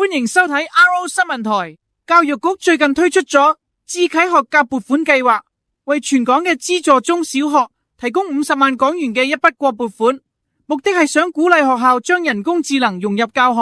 歡迎收睇 RO 新聞台。教育局最近推出咗智啟學格撥款計劃，為全港嘅資助中小學提供50萬港元嘅一筆過撥款，目的係想鼓勵學校將人工智能融入教學。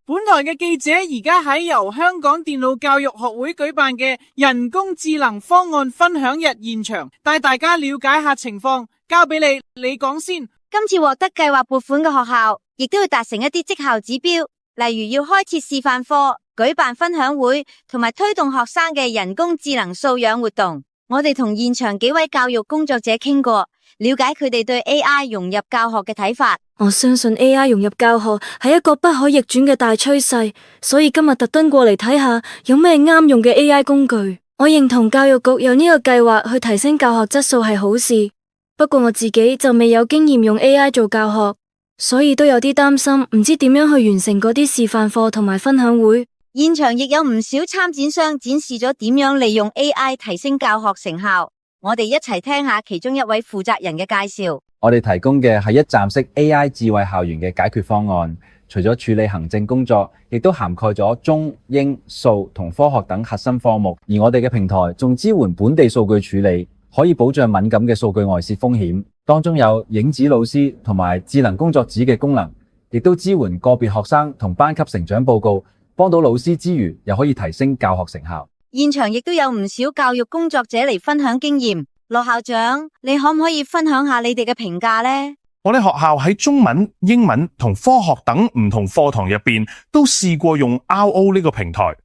本台嘅記者而家喺由香港電腦教育學會舉辦嘅人工智能方案分享日現場，帶大家了解下情況。交俾你講先。今次獲得計劃撥款嘅學校，亦都會達成一啲績效指標，例如要開設示範課、舉辦分享會，同埋推動學生嘅人工智能素養活動。我哋同現場幾位教育工作者傾過，了解佢哋對 AI 融入教學嘅睇法。我相信 AI 融入教學係一個不可逆轉嘅大趨勢，所以今日特登過嚟睇下有咩啱用嘅 AI 工具。我認同教育局有呢個計劃去提升教學質素係好事，不過我自己就未有經驗用 AI 做教學，所以都有啲擔心，唔知點樣去完成嗰啲示範課同埋分享會。現場亦有唔少參展商展示咗點樣利用 AI 提升教學成效，我哋一齊聽下其中一位負責人嘅介紹。我哋提供嘅係一站式 AI 智慧校園嘅解決方案，除咗處理行政工作，亦都涵蓋咗中、英、數同科學等核心科目。而我哋嘅平台仲支援本地數據處理，可以保障敏感嘅數據外洩風險。當中有影子老師同埋智能工作紙嘅功能，亦都支援個別學生同班級成長報告，幫到老師之餘，又可以提升教學成效。現場亦都有唔少教育工作者嚟分享經驗。羅校長，你可唔可以分享下你哋嘅評價呢？我哋學校喺中文、英文同科學等唔同課堂入邊都試過用 RO 呢個平台。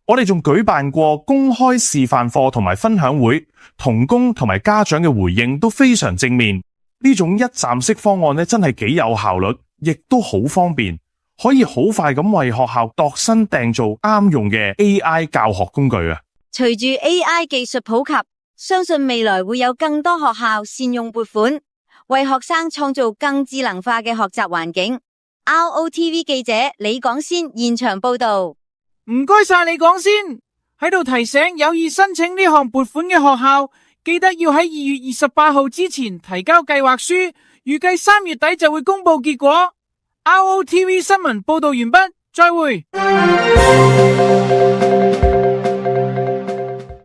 我哋仲舉辦過公開示範課同埋分享會，同工同埋家長嘅回應都非常正面。呢種一站式方案咧，真係幾有效率，亦都好方便，可以好快咁為學校度身訂造啱用嘅 AI 教學工具啊！隨住 AI 技術普及，相信未來會有更多學校善用撥款，為學生創造更智能化嘅學習環境。ROTV 記者李廣先現場報道。唔該晒李廣先，喺度提醒有意申請呢項撥款嘅學校，記得要喺2月28號之前提交計劃書，預計3月底就會公布結果。ROTV 新聞報道完畢，再會。